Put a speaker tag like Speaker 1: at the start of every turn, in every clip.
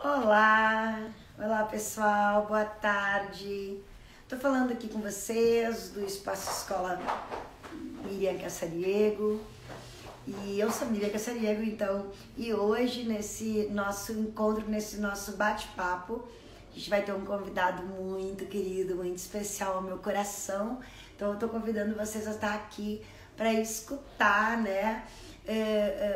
Speaker 1: Olá, olá pessoal, boa tarde. Estou falando aqui com vocês do Espaço Escola Miriam Cassariego. E eu sou Miriam Cassariego, então, e hoje nesse nosso encontro, nesse nosso bate-papo, a gente vai ter um convidado muito querido, muito especial ao meu coração. Então eu estou convidando vocês a estar aqui para escutar, né?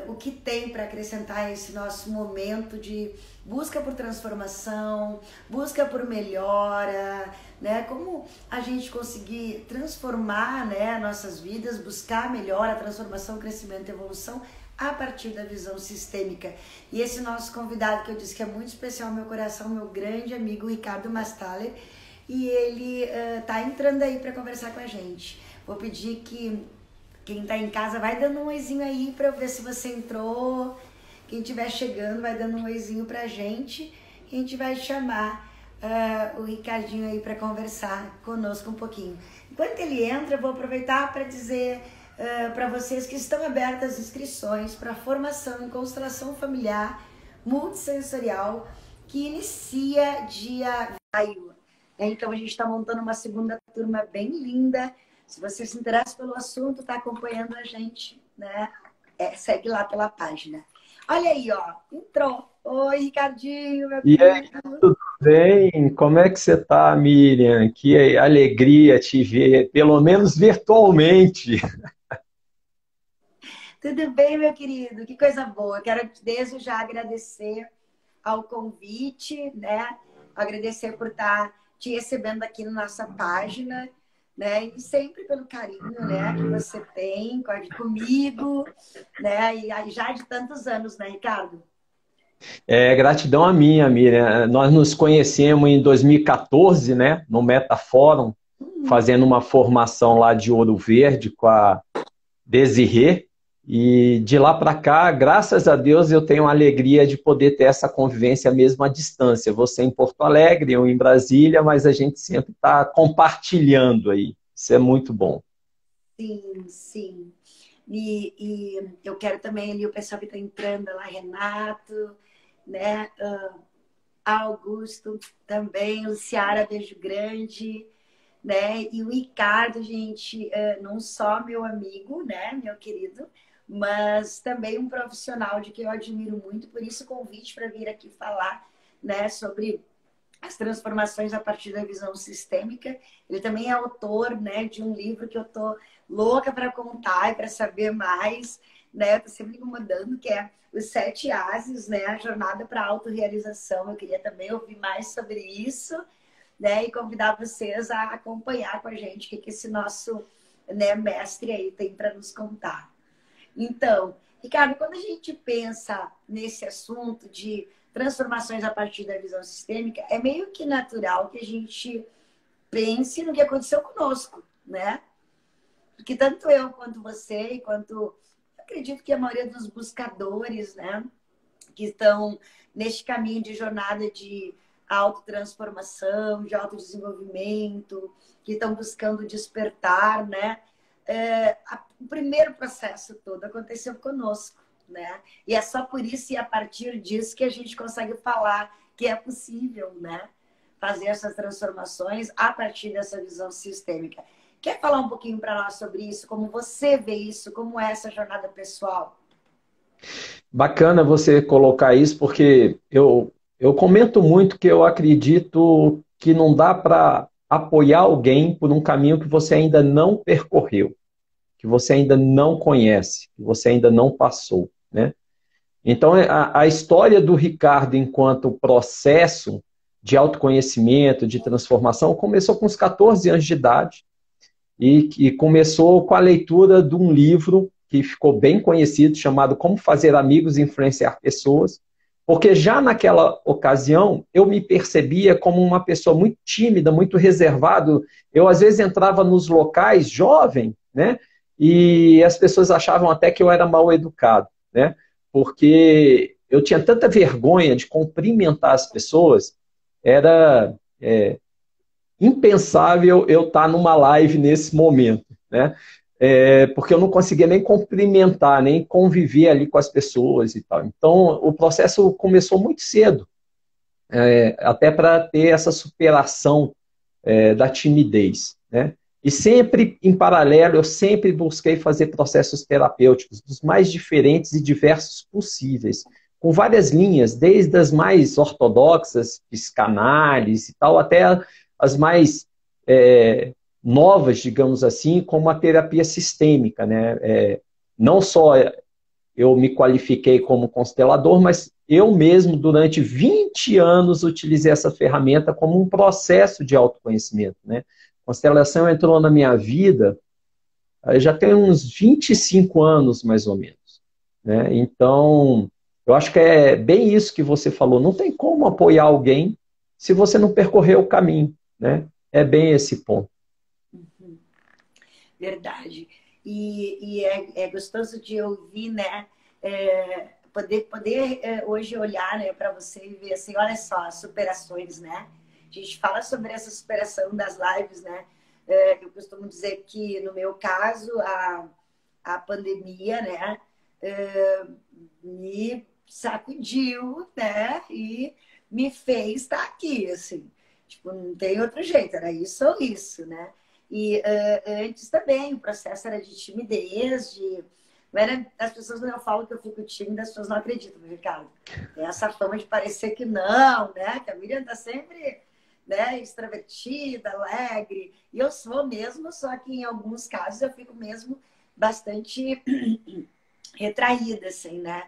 Speaker 1: O que tem para acrescentar esse nosso momento de busca por transformação, busca por melhora, né? Como a gente conseguir transformar, né, nossas vidas, buscar a melhora, a transformação, crescimento e evolução a partir da visão sistêmica. E esse nosso convidado que eu disse que é muito especial ao meu coração, meu grande amigo Ricardo Mastaler, e ele tá entrando aí para conversar com a gente. Vou pedir que quem tá em casa vai dando um oizinho aí pra eu ver se você entrou. Quem estiver chegando vai dando um oizinho pra gente. E a gente vai chamar o Ricardinho aí pra conversar conosco um pouquinho. Enquanto ele entra, eu vou aproveitar para dizer para vocês que estão abertas as inscrições para a formação em constelação familiar multissensorial que inicia dia maio. Então a gente está montando uma segunda turma bem linda. Se você se interessa pelo assunto, está acompanhando a gente, né? Segue lá pela página. Olha aí, ó, entrou. Oi, Ricardinho, meu
Speaker 2: E aí,
Speaker 1: querido.
Speaker 2: tudo bem? Como é que você está, Miriam? Que alegria te ver, pelo menos virtualmente.
Speaker 1: Tudo bem, meu querido? Que coisa boa. Eu quero desde já agradecer ao convite, né? Agradecer por estar te recebendo aqui na nossa página, né? E sempre pelo carinho, né, que você tem comigo, né? E aí já de tantos anos, né, Ricardo?
Speaker 2: Gratidão a minha, Miriam. Nós nos conhecemos em 2014, né, no Metaforum, fazendo uma formação lá de Ouro Verde com a Desirê. E de lá para cá, graças a Deus, eu tenho a alegria de poder ter essa convivência mesmo à distância. Você em Porto Alegre, eu em Brasília, mas a gente sempre está compartilhando aí. Isso é muito bom.
Speaker 1: Sim, sim. E eu quero também ali o pessoal que está entrando lá, Renato, né? Augusto também, Luciara, beijo grande, né? E o Ricardo, gente, não só meu amigo, né, meu querido, mas também um profissional de que eu admiro muito, por isso o convite para vir aqui falar, né, sobre as transformações a partir da visão sistêmica. Ele também é autor, né, de um livro que eu tô louca para contar e para saber mais, né? Eu tô sempre incomodando, que é Os Sete Ases, né? A jornada para a autorrealização. Eu queria também ouvir mais sobre isso, né? E convidar vocês a acompanhar com a gente o que esse nosso, né, mestre aí tem para nos contar. Então, Ricardo, quando a gente pensa nesse assunto de transformações a partir da visão sistêmica, é meio que natural que a gente pense no que aconteceu conosco, né? Porque tanto eu quanto você, e quanto acredito que a maioria dos buscadores, né, que estão neste caminho de jornada de autotransformação, de autodesenvolvimento, que estão buscando despertar, né? O primeiro processo todo aconteceu conosco, né? E é só por isso e a partir disso que a gente consegue falar que é possível, né, fazer essas transformações a partir dessa visão sistêmica. Quer falar um pouquinho para nós sobre isso? Como você vê isso? Como é essa jornada pessoal?
Speaker 2: Bacana você colocar isso, porque eu comento muito que eu acredito que não dá para apoiar alguém por um caminho que você ainda não percorreu, que você ainda não conhece, que você ainda não passou, né? Então, a história do Ricardo enquanto processo de autoconhecimento, de transformação, começou com uns 14 anos de idade e que começou com a leitura de um livro que ficou bem conhecido, chamado Como Fazer Amigos e Influenciar Pessoas, porque já naquela ocasião eu me percebia como uma pessoa muito tímida, muito reservado. Eu, às vezes, entrava nos locais jovem, né? E as pessoas achavam até que eu era mal educado, né? Porque eu tinha tanta vergonha de cumprimentar as pessoas, era impensável eu estar numa live nesse momento, né? Porque eu não conseguia nem cumprimentar, nem conviver ali com as pessoas e tal. Então, o processo começou muito cedo. até para ter essa superação da timidez, né? E sempre, em paralelo, eu sempre busquei fazer processos terapêuticos dos mais diferentes e diversos possíveis, com várias linhas, desde as mais ortodoxas, psicanálise e tal, até as mais novas, digamos assim, como a terapia sistêmica, né? Não só eu me qualifiquei como constelador, mas eu mesmo, durante 20 anos, utilizei essa ferramenta como um processo de autoconhecimento, né? Constelação entrou na minha vida, já tem uns 25 anos, mais ou menos, né? Então, eu acho que é bem isso que você falou. Não tem como apoiar alguém se você não percorrer o caminho, né? É bem esse ponto.
Speaker 1: Verdade. E é gostoso de ouvir, né? Poder hoje olhar, né, para você e ver assim, olha só, as superações, né? A gente fala sobre essa superação das lives, né? Eu costumo dizer que, no meu caso, a pandemia, né, me sacudiu, né? E me fez estar aqui, assim. Tipo, não tem outro jeito, era isso ou isso, né? E antes também, o processo era de timidez, as pessoas, quando eu falo que eu fico tímida, as pessoas não acreditam, Ricardo. Tem essa fama de parecer que não, né? Que a Miriam tá sempre, né, extrovertida, alegre. E eu sou mesmo, só que em alguns casos eu fico mesmo bastante retraída, assim, né?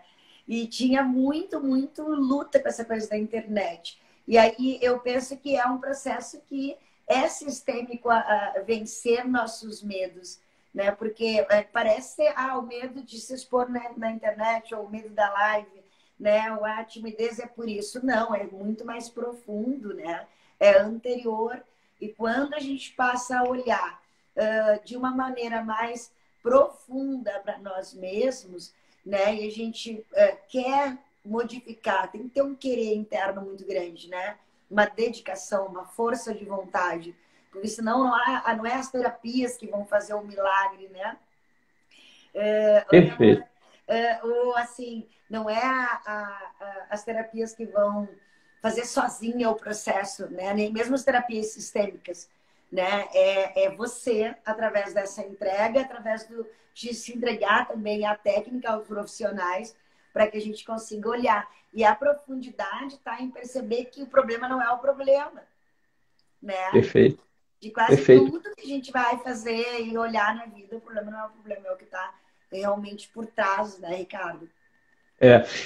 Speaker 1: E tinha muito luta com essa coisa da internet. E aí eu penso que é um processo que é sistêmico a vencer nossos medos, né? Porque parece o medo de se expor na internet, ou o medo da live, né? Ou a timidez é por isso. Não, é muito mais profundo, né? É anterior. E quando a gente passa a olhar de uma maneira mais profunda para nós mesmos, né? E a gente quer modificar, tem que ter um querer interno muito grande, né? Uma dedicação, uma força de vontade, porque senão não é as terapias que vão fazer o milagre, né?
Speaker 2: Perfeito.
Speaker 1: Ou assim, não é as terapias que vão fazer sozinha o processo, né? Nem mesmo as terapias sistêmicas, né? É você, através dessa entrega, de se entregar também à técnica, aos profissionais, para que a gente consiga olhar. E a profundidade está em perceber que o problema não é o problema, né?
Speaker 2: Perfeito.
Speaker 1: De quase
Speaker 2: Perfeito.
Speaker 1: tudo que a gente vai fazer e olhar na vida, o problema não é o problema, é o que está realmente por trás, né, Ricardo?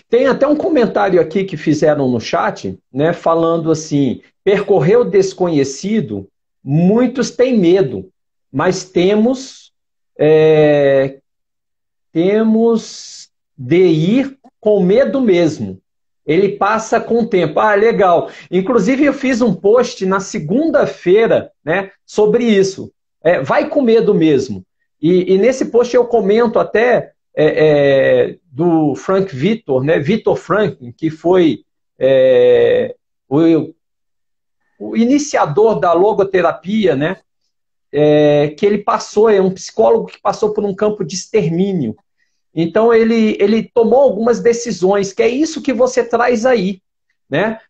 Speaker 2: Tem até um comentário aqui que fizeram no chat, né, falando assim: percorrer o desconhecido, muitos têm medo, mas temos de ir com medo mesmo. Ele passa com o tempo. Ah, legal. Inclusive, eu fiz um post na segunda-feira, né, sobre isso. Vai com medo mesmo. E nesse post eu comento até do Frank Vitor, né, Vitor Franklin, que foi o iniciador da logoterapia, né, que ele passou, é um psicólogo que passou por um campo de extermínio. Então, ele tomou algumas decisões, que é isso que você traz aí, né?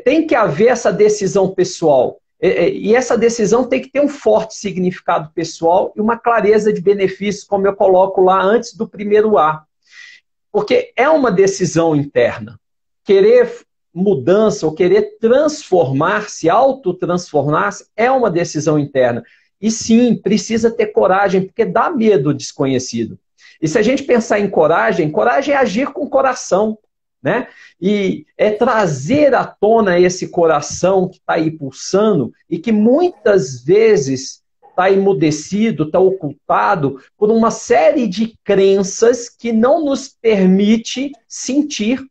Speaker 2: Tem que haver essa decisão pessoal. E essa decisão tem que ter um forte significado pessoal e uma clareza de benefícios, como eu coloco lá antes do primeiro A. Porque é uma decisão interna. Querer mudança ou querer transformar-se, autotransformar-se, é uma decisão interna. E sim, precisa ter coragem, porque dá medo desconhecido. E se a gente pensar em coragem, coragem é agir com o coração, né? E é trazer à tona esse coração que está aí pulsando e que muitas vezes está emudecido, está ocultado por uma série de crenças que não nos permite sentir,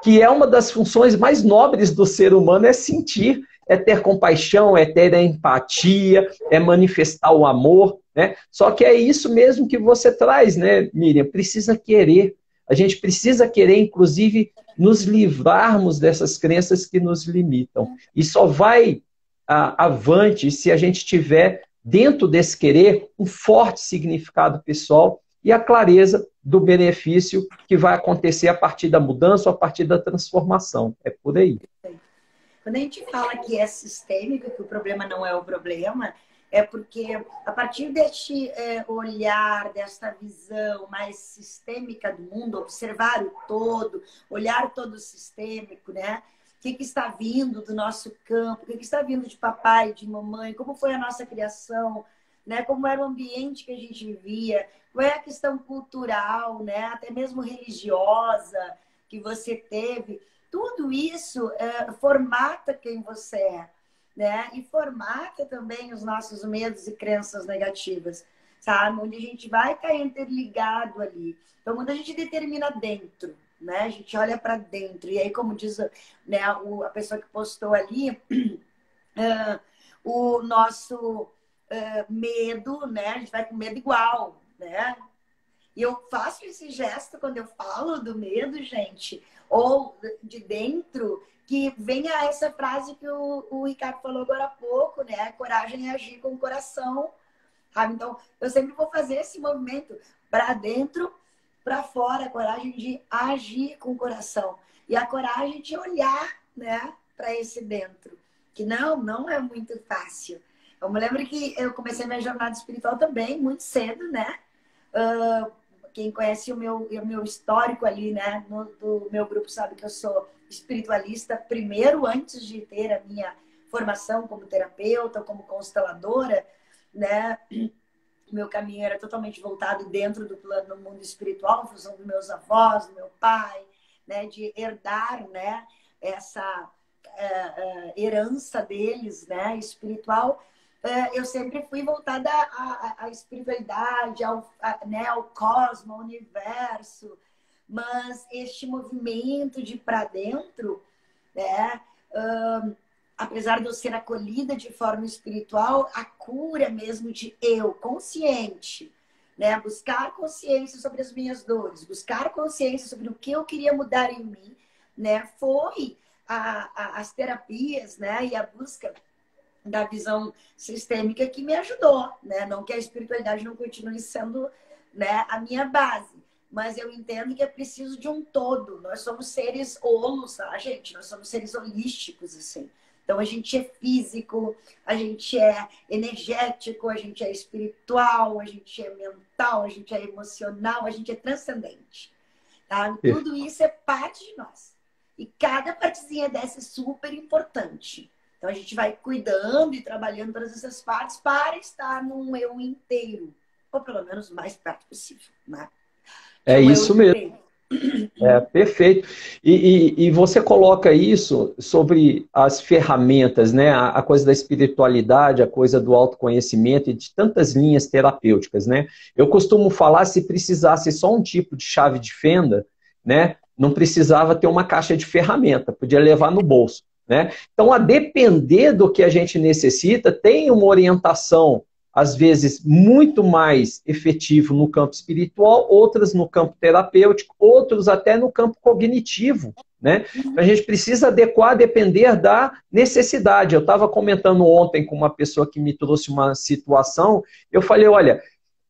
Speaker 2: que é uma das funções mais nobres do ser humano, é sentir, é ter compaixão, é ter empatia, é manifestar o amor, né? Só que é isso mesmo que você traz, né, Miriam? Precisa querer. A gente precisa querer, inclusive, nos livrarmos dessas crenças que nos limitam. E só vai avante se a gente tiver, dentro desse querer, um forte significado pessoal e a clareza do benefício que vai acontecer a partir da mudança ou a partir da transformação. É por aí.
Speaker 1: Quando a gente fala que é sistêmico, que o problema não é o problema, é porque a partir deste olhar, desta visão mais sistêmica do mundo, observar o todo, olhar todo sistêmico, né? O que está vindo do nosso campo, o que está vindo de papai, de mamãe, como foi a nossa criação, né? Como era o ambiente que a gente vivia, qual é a questão cultural, né? Até mesmo religiosa que você teve. Tudo isso formata quem você é, né? E formata também os nossos medos e crenças negativas, sabe? Onde a gente vai estar interligado ali. Então, quando a gente determina dentro, né? A gente olha para dentro. E aí, como diz, né, a pessoa que postou ali, o nosso medo, né? A gente vai com medo igual, né? E eu faço esse gesto quando eu falo do medo, gente, ou de dentro, que venha essa frase que o Ricardo falou agora há pouco, né? Coragem é agir com o coração, sabe? Então, eu sempre vou fazer esse movimento para dentro, para fora, a coragem de agir com o coração. E a coragem de olhar, né, para esse dentro. Que não é muito fácil. Eu me lembro que eu comecei minha jornada espiritual também, muito cedo, né? Quem conhece o meu histórico ali, né, do meu grupo sabe que eu sou espiritualista primeiro, antes de ter a minha formação como terapeuta, como consteladora, né? O meu caminho era totalmente voltado dentro do plano do mundo espiritual, em função dos meus avós, do meu pai, né, de herdar, né, essa herança deles, né, espiritual. Eu sempre fui voltada à espiritualidade, né, ao cosmos, ao universo, mas este movimento de ir para dentro, né, apesar de eu ser acolhida de forma espiritual, a cura mesmo de eu, consciente, né, buscar consciência sobre as minhas dores, buscar consciência sobre o que eu queria mudar em mim, né, foi as terapias, né, e a busca da visão sistêmica que me ajudou, né? Não que a espiritualidade não continue sendo, né, a minha base, mas eu entendo que é preciso de um todo. Nós somos seres holos, tá, gente? Nós somos seres holísticos, assim. Então, a gente é físico, a gente é energético, a gente é espiritual, a gente é mental, a gente é emocional, a gente é transcendente, tá? Tudo isso é parte de nós. E cada partezinha dessa é super importante. Então, a gente vai cuidando e trabalhando todas essas partes para estar num eu inteiro. Ou pelo menos o mais perto possível, né? De
Speaker 2: É
Speaker 1: um eu
Speaker 2: isso mesmo.
Speaker 1: inteiro.
Speaker 2: É, perfeito. E você coloca isso sobre as ferramentas, né? A coisa da espiritualidade, a coisa do autoconhecimento e de tantas linhas terapêuticas, né? Eu costumo falar, se precisasse só um tipo de chave de fenda, né? Não precisava ter uma caixa de ferramenta, podia levar no bolso, né? Então, a depender do que a gente necessita, tem uma orientação às vezes, muito mais efetivo no campo espiritual, outras no campo terapêutico, outros até no campo cognitivo, né? A gente precisa adequar, depender da necessidade. Eu estava comentando ontem com uma pessoa que me trouxe uma situação, eu falei, olha,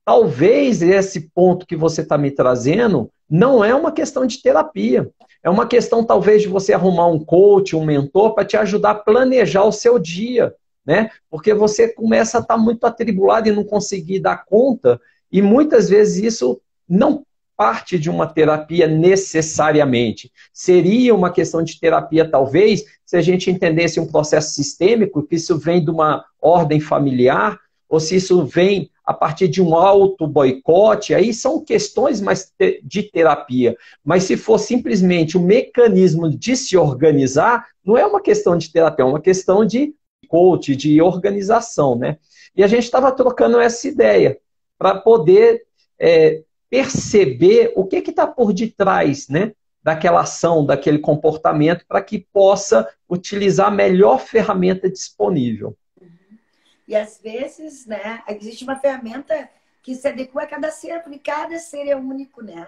Speaker 2: talvez esse ponto que você está me trazendo não é uma questão de terapia, é uma questão talvez de você arrumar um coach, um mentor para te ajudar a planejar o seu dia, né? Porque você começa a estar muito atribulado e não conseguir dar conta, e muitas vezes isso não parte de uma terapia necessariamente. Seria uma questão de terapia, talvez, se a gente entendesse um processo sistêmico, que isso vem de uma ordem familiar, ou se isso vem a partir de um auto-boicote, aí são questões mais de terapia. Mas se for simplesmente um mecanismo de se organizar, não é uma questão de terapia, é uma questão de coach, de organização, né? E a gente estava trocando essa ideia para poder perceber o que está por detrás, né, daquela ação, daquele comportamento, para que possa utilizar a melhor ferramenta disponível.
Speaker 1: E às vezes, né, existe uma ferramenta que se adequa a cada ser, porque cada ser é único, né?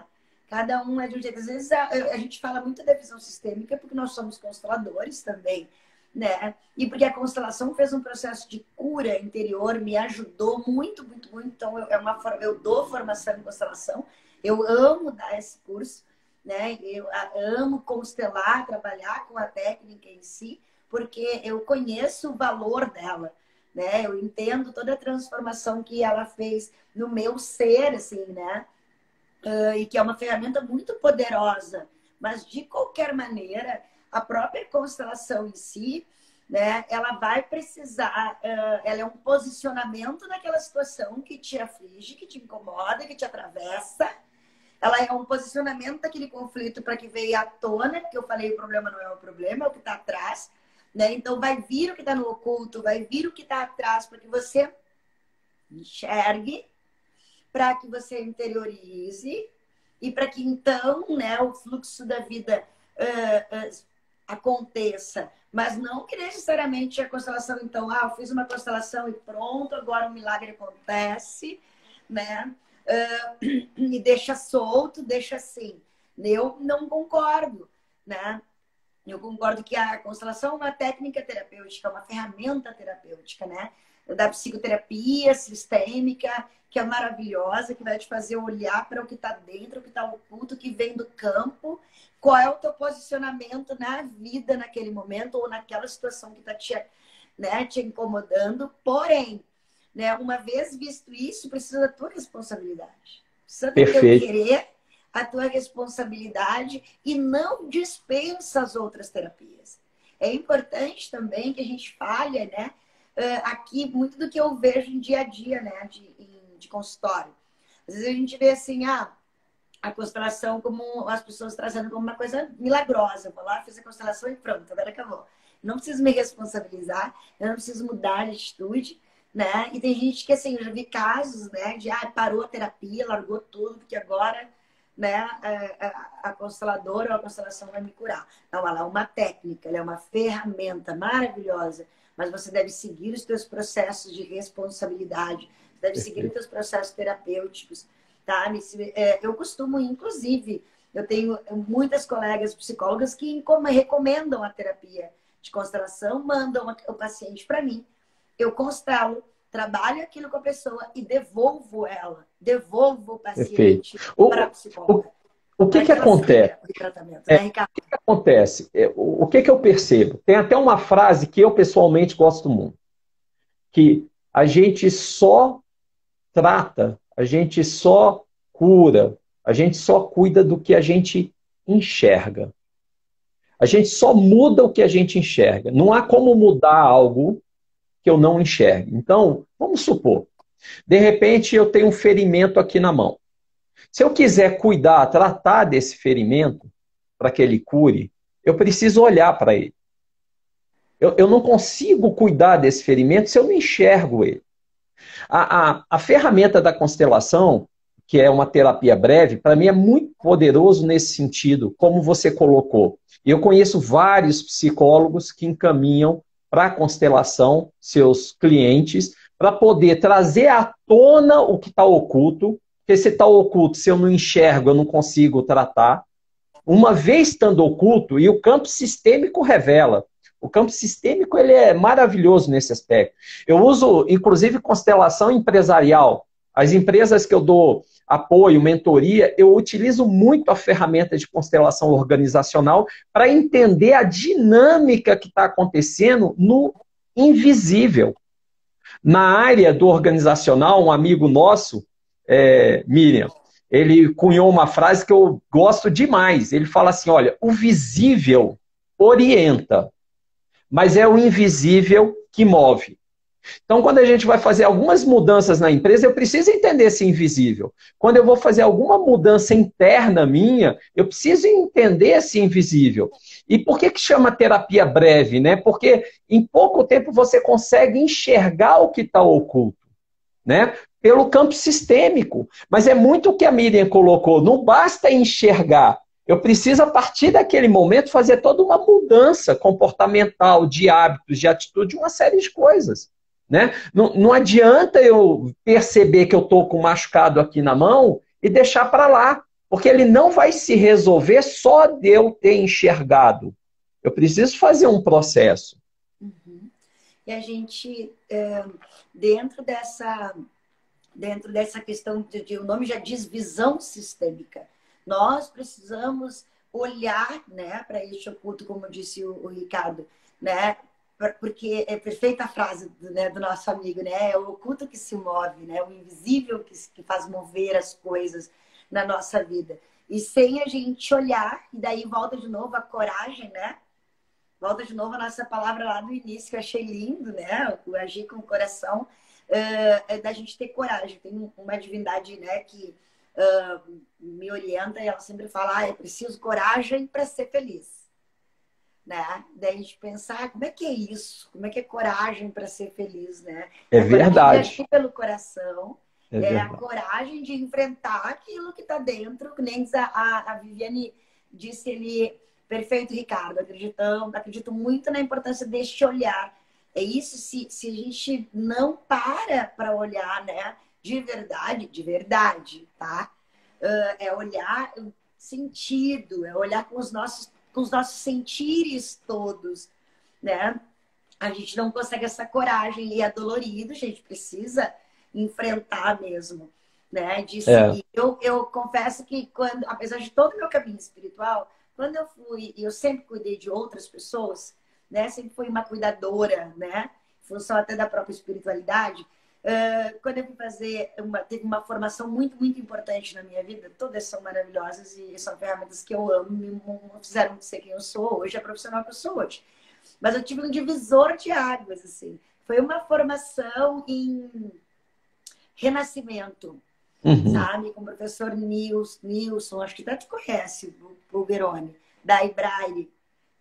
Speaker 1: Cada um é de um jeito. Às vezes a gente fala muito da visão sistêmica porque nós somos consteladores também, né? E porque a constelação fez um processo de cura interior, me ajudou muito, muito, muito. Então, eu dou formação em constelação, eu amo dar esse curso, né? Eu amo constelar, trabalhar com a técnica em si, porque eu conheço o valor dela, né? Eu entendo toda a transformação que ela fez no meu ser, assim, né? E que é uma ferramenta muito poderosa. Mas, de qualquer maneira, a própria constelação em si, né, ela vai precisar, ela é um posicionamento naquela situação que te aflige, que te incomoda, que te atravessa. Ela é um posicionamento daquele conflito para que veio à tona, porque eu falei, o problema não é o problema, é o que está atrás. Né? Então, vai vir o que está no oculto, vai vir o que está atrás, para que você enxergue, para que você interiorize e para que então, né, o fluxo da vida aconteça. Mas não que necessariamente a constelação, então, eu fiz uma constelação e pronto, agora o milagre acontece, né? E deixa solto, deixa assim. Eu não concordo, né? Eu concordo que a constelação é uma técnica terapêutica, uma ferramenta terapêutica, né? Da psicoterapia sistêmica, que é maravilhosa, que vai te fazer olhar para o que está dentro, o que está oculto, o que vem do campo, qual é o teu posicionamento na vida naquele momento ou naquela situação que está te incomodando. Porém, né, uma vez visto isso, precisa da tua responsabilidade. Precisa do teu querer, a tua responsabilidade e não dispensa as outras terapias. É importante também que a gente fale, né, aqui muito do que eu vejo em dia a dia, né, de consultório. Às vezes a gente vê assim, a constelação como as pessoas trazendo como uma coisa milagrosa. Eu vou lá, fiz a constelação e pronto, agora acabou. Não preciso me responsabilizar, eu não preciso mudar de atitude, né? E tem gente que, assim, eu já vi casos, né, de parou a terapia, largou tudo, porque agora, né, a consteladora ou a constelação vai me curar. Não, ela é uma técnica, ela é uma ferramenta maravilhosa, mas você deve seguir os teus processos de responsabilidade, você deve seguir os teus processos terapêuticos, tá? Eu costumo, inclusive, eu tenho muitas colegas psicólogas que recomendam a terapia de constelação, mandam o paciente para mim, eu constelo, trabalho aquilo com a pessoa e devolvo ela, devolvo o paciente para a psicóloga.
Speaker 2: O que acontece?
Speaker 1: Né,
Speaker 2: o que acontece? O que eu percebo? Tem até uma frase que eu pessoalmente gosto muito, que a gente só trata, a gente só cura, a gente só cuida do que a gente enxerga. A gente só muda o que a gente enxerga. Não há como mudar algo que eu não enxergue. Então, vamos supor, de repente eu tenho um ferimento aqui na mão. Se eu quiser cuidar, tratar desse ferimento, para que ele cure, eu preciso olhar para ele. Eu não consigo cuidar desse ferimento se eu não enxergo ele. A ferramenta da constelação, que é uma terapia breve, para mim é muito poderoso nesse sentido, como você colocou. Eu conheço vários psicólogos que encaminham para a constelação seus clientes, para poder trazer à tona o que está oculto, porque se está oculto, se eu não enxergo, eu não consigo tratar. Uma vez estando oculto, e o campo sistêmico revela, o campo sistêmico ele é maravilhoso nesse aspecto. Eu uso, inclusive, constelação empresarial. As empresas que eu dou apoio, mentoria, eu utilizo muito a ferramenta de constelação organizacional para entender a dinâmica que está acontecendo no invisível. Na área do organizacional, um amigo nosso, Miriam, ele cunhou uma frase que eu gosto demais. Ele fala assim, olha, o visível orienta, mas é o invisível que move. Então, quando a gente vai fazer algumas mudanças na empresa, eu preciso entender esse invisível. Quando eu vou fazer alguma mudança interna minha, eu preciso entender esse invisível. E por que chama terapia breve, né? Porque em pouco tempo você consegue enxergar o que está oculto, né? Pelo campo sistêmico. Mas é muito o que a Miriam colocou, não basta enxergar. Eu preciso, a partir daquele momento, fazer toda uma mudança comportamental, de hábitos, de atitude, uma série de coisas. Né? Não adianta eu perceber que eu estou com um machucado aqui na mão e deixar para lá, porque ele não vai se resolver só de eu ter enxergado. Eu preciso fazer um processo.
Speaker 1: Uhum. E a gente, dentro dessa questão, o nome já diz visão sistêmica, nós precisamos olhar, né, para este oculto, como disse o Ricardo, né? Porque é perfeita a frase né, do nosso amigo, né? É o oculto que se move, né? O invisível que faz mover as coisas na nossa vida. E sem a gente olhar, e daí volta de novo a coragem, né? Volta de novo a nossa palavra lá do início, que eu achei lindo, né? O agir com o coração, da gente ter coragem. Tem uma divindade, né, que me orienta e ela sempre fala, é preciso coragem para ser feliz. Né? Daí a gente pensar, como é que é isso? Como é que é coragem para ser feliz, né?
Speaker 2: É
Speaker 1: É a coragem de
Speaker 2: verdade.
Speaker 1: agir pelo coração,
Speaker 2: É
Speaker 1: é a
Speaker 2: verdade.
Speaker 1: coragem de enfrentar aquilo que está dentro, que nem a Viviane disse ele, perfeito, Ricardo, acredito muito na importância deste olhar. É isso, se a gente não para olhar, né? De verdade, tá? É olhar sentido, é olhar com os nossos sentires todos, né? A gente não consegue essa coragem e é dolorido, a gente precisa enfrentar mesmo, né? De
Speaker 2: É,
Speaker 1: seguir. Eu confesso que quando, apesar de todo o meu caminho espiritual, quando eu fui, eu sempre cuidei de outras pessoas, né? Sempre fui uma cuidadora, né? Em função até da própria espiritualidade. Quando eu fui fazer, teve uma formação muito, muito importante na minha vida. Todas são maravilhosas e são ferramentas que eu amo, me fizeram ser quem eu sou hoje, a profissional que eu sou hoje. Mas eu tive um divisor de águas, assim. Foi uma formação em renascimento,
Speaker 2: uhum.
Speaker 1: sabe? Com o professor Nilson, acho que até te conhece, o Verone, da Ibraire,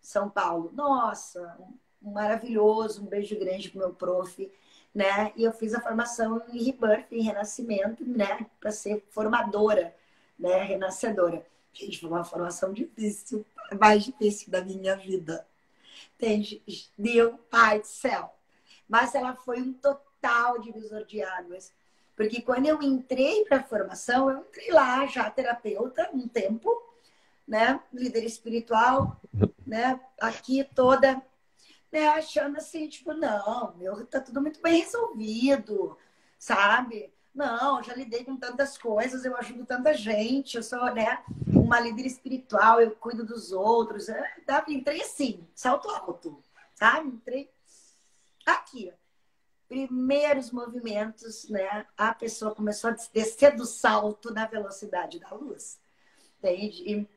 Speaker 1: São Paulo. Nossa, um maravilhoso, um beijo grande pro meu prof, né? E eu fiz a formação em Rebirth, em Renascimento, né? Para ser formadora, né? Renascedora. Gente, foi uma formação difícil, a mais difícil da minha vida. Entende? Meu pai do céu. Mas ela foi um total divisor de águas. Porque quando eu entrei para a formação, eu entrei lá já terapeuta um tempo, né? Líder espiritual, né? Aqui toda, né? Achando assim, tipo, não, meu, tá tudo muito bem resolvido, sabe? Não, já lidei com tantas coisas, eu ajudo tanta gente, eu sou, né, uma líder espiritual, eu cuido dos outros. Entrei assim, salto alto, sabe? Entrei aqui. Primeiros movimentos, né? A pessoa começou a descer do salto na velocidade da luz. Entende?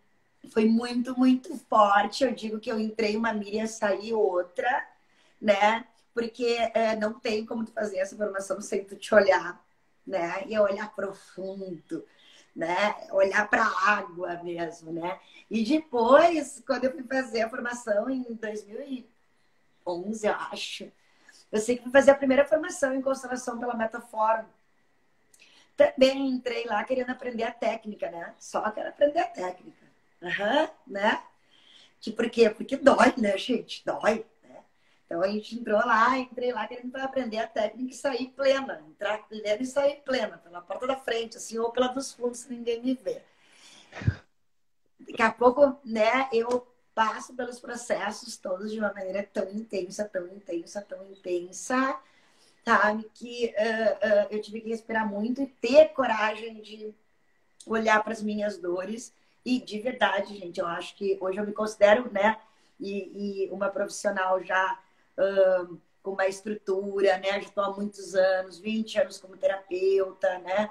Speaker 1: E foi muito, muito forte. Eu digo que eu entrei uma Miriam, saí outra, né? Porque não tem como tu fazer essa formação sem tu te olhar, né? E olhar profundo, né? Olhar para a água mesmo, né? E depois, quando eu fui fazer a formação em 2011, eu acho, eu sei que fui fazer a primeira formação em constelação pela Metaforum. Também entrei lá querendo aprender a técnica, né? Só quero aprender a técnica. Uhum, né? Que por quê? Porque dói, né, gente? Dói, né? Então a gente entrou lá, entrei lá querendo aprender a técnica e sair plena. Entrar plena e sair plena, pela porta da frente, assim, ou pela dos fundos, se ninguém me vê. Daqui a pouco, né, eu passo pelos processos todos de uma maneira tão intensa, tão intensa, tão intensa, sabe? Que eu tive que respirar muito e ter coragem de olhar para as minhas dores. E de verdade, gente, eu acho que hoje eu me considero, né? E uma profissional já com uma estrutura, né? Já estou há muitos anos, 20 anos como terapeuta, né?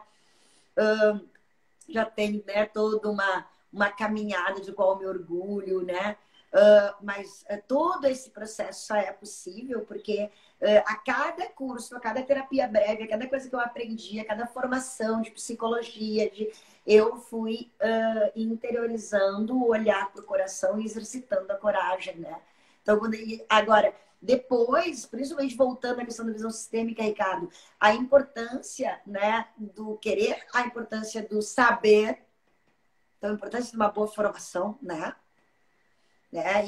Speaker 1: Já tenho, né, toda uma caminhada de qual eu me orgulho, né? Mas todo esse processo só é possível porque a cada curso, a cada terapia breve, a cada coisa que eu aprendi, a cada formação de psicologia, eu fui interiorizando o olhar para o coração e exercitando a coragem, né? Então, agora, depois, principalmente voltando à questão da visão sistêmica, Ricardo, a importância, né, do querer, a importância do saber, então a importância de uma boa formação, né?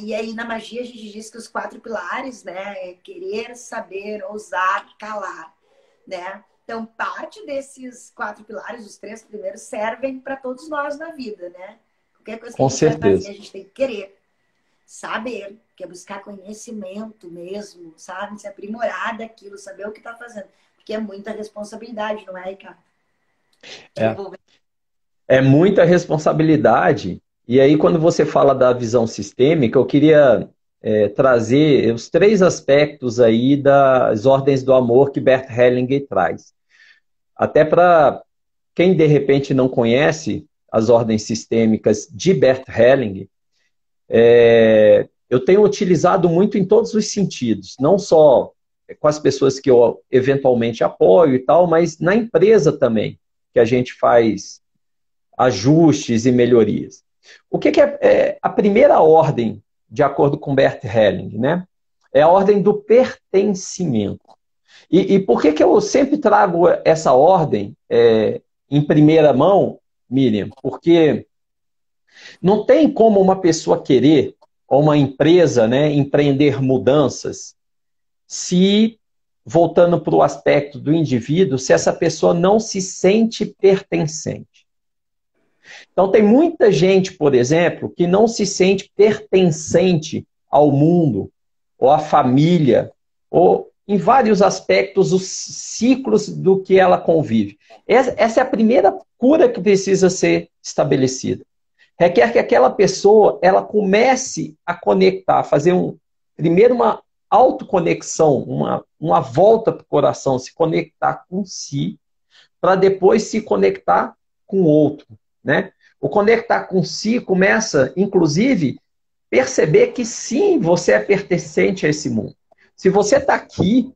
Speaker 1: E aí na magia a gente diz que os 4 pilares, né, é querer, saber, ousar, calar, né? Então parte desses 4 pilares, os 3 primeiros, servem para todos nós na vida, né? Qualquer coisa que a
Speaker 2: Com
Speaker 1: gente vai fazer,
Speaker 2: certeza.
Speaker 1: a gente tem que querer, saber, que é buscar conhecimento mesmo, sabe? Se aprimorar daquilo, saber o que está fazendo. Porque é muita responsabilidade, não é, Ricardo?
Speaker 2: É,
Speaker 1: Desenvolver.
Speaker 2: é muita responsabilidade E aí, quando você fala da visão sistêmica, eu queria trazer os três aspectos aí das ordens do amor que Bert Hellinger traz. Até para quem, de repente, não conhece as ordens sistêmicas de Bert Hellinger, eu tenho utilizado muito em todos os sentidos, não só com as pessoas que eu eventualmente apoio e tal, mas na empresa também, que a gente faz ajustes e melhorias. O que é a primeira ordem, de acordo com Bert Hellinger, né? É a ordem do pertencimento. E por que eu sempre trago essa ordem em primeira mão, Miriam? Porque não tem como uma pessoa querer, ou uma empresa, né, empreender mudanças, se, voltando para o aspecto do indivíduo, se essa pessoa não se sente pertencente. Então, tem muita gente, por exemplo, que não se sente pertencente ao mundo, ou à família, ou em vários aspectos, os ciclos do que ela convive. Essa é a primeira cura que precisa ser estabelecida. Requer que aquela pessoa ela comece a conectar, fazer primeiro uma autoconexão, uma volta para o coração, se conectar com si, para depois se conectar com o outro, né? O conectar com si começa, inclusive, perceber que sim, você é pertencente a esse mundo. Se você está aqui,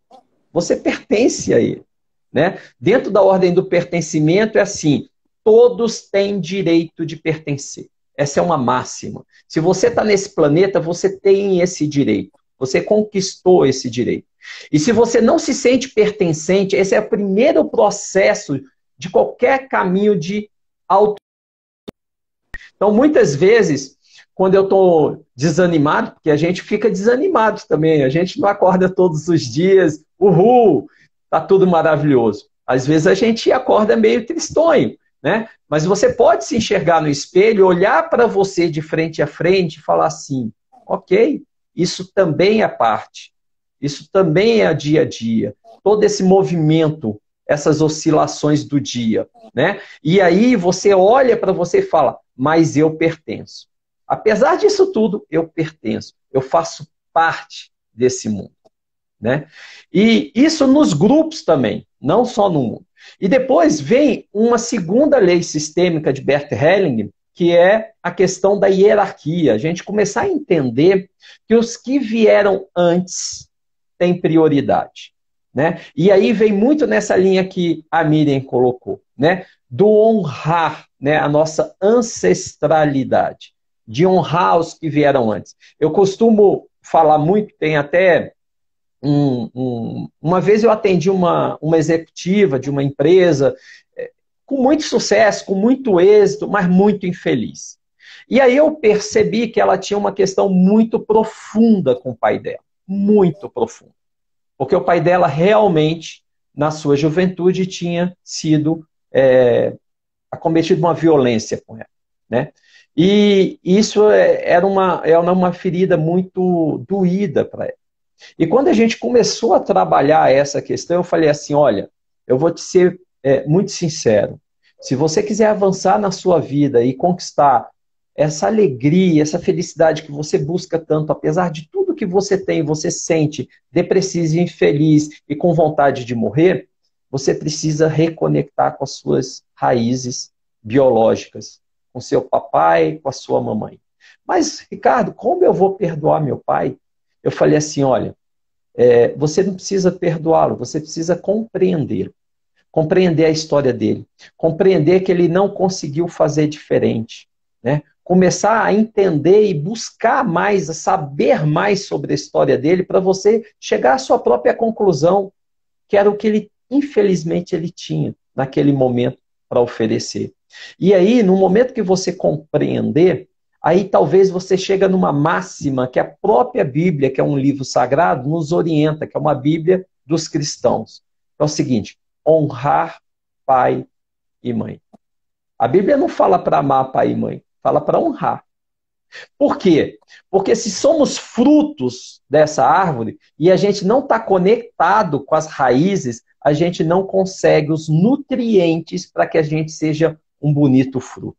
Speaker 2: você pertence a ele, né? Dentro da ordem do pertencimento é assim, todos têm direito de pertencer. Essa é uma máxima. Se você está nesse planeta, você tem esse direito. Você conquistou esse direito. E se você não se sente pertencente, esse é o primeiro processo de qualquer caminho de auto. Então, muitas vezes, quando eu estou desanimado, porque a gente fica desanimado também, a gente não acorda todos os dias, uhul, tá tudo maravilhoso. Às vezes a gente acorda meio tristonho, né? Mas você pode se enxergar no espelho, olhar para você de frente a frente e falar assim, ok, isso também é parte, isso também é dia a dia, todo esse movimento, essas oscilações do dia, né? E aí você olha para você e fala, mas eu pertenço. Apesar disso tudo, eu pertenço, eu faço parte desse mundo, né? E isso nos grupos também, não só no mundo. E depois vem uma segunda lei sistêmica de Bert Hellinger, que é a questão da hierarquia. A gente começar a entender que os que vieram antes têm prioridade, né? E aí vem muito nessa linha que a Miriam colocou, né? Do honrar, né, a nossa ancestralidade, de honrar os que vieram antes. Eu costumo falar muito, tem até uma vez eu atendi uma executiva de uma empresa com muito sucesso, com muito êxito, mas muito infeliz. E aí eu percebi que ela tinha uma questão muito profunda com o pai dela, muito profunda. Porque o pai dela realmente, na sua juventude, tinha sido acometido uma violência com ela, né? E isso era uma ferida muito doída para ela. E quando a gente começou a trabalhar essa questão, eu falei assim, olha, eu vou te ser muito sincero, se você quiser avançar na sua vida e conquistar essa alegria, essa felicidade que você busca tanto, apesar de tudo que você tem, você sente depressivo, infeliz e com vontade de morrer, você precisa reconectar com as suas raízes biológicas, com seu papai, com a sua mamãe. Mas, Ricardo, como eu vou perdoar meu pai? Eu falei assim, olha, você não precisa perdoá-lo, você precisa compreender. Compreender a história dele. Compreender que ele não conseguiu fazer diferente, né? Começar a entender e buscar mais, a saber mais sobre a história dele para você chegar à sua própria conclusão, que era o que ele, infelizmente, ele tinha naquele momento para oferecer. E aí, no momento que você compreender, aí talvez você chega numa máxima que a própria Bíblia, que é um livro sagrado, nos orienta, que é uma Bíblia dos cristãos. É o seguinte, honrar pai e mãe. A Bíblia não fala para amar pai e mãe, fala para honrar. Por quê? Porque se somos frutos dessa árvore e a gente não está conectado com as raízes, a gente não consegue os nutrientes para que a gente seja um bonito fruto.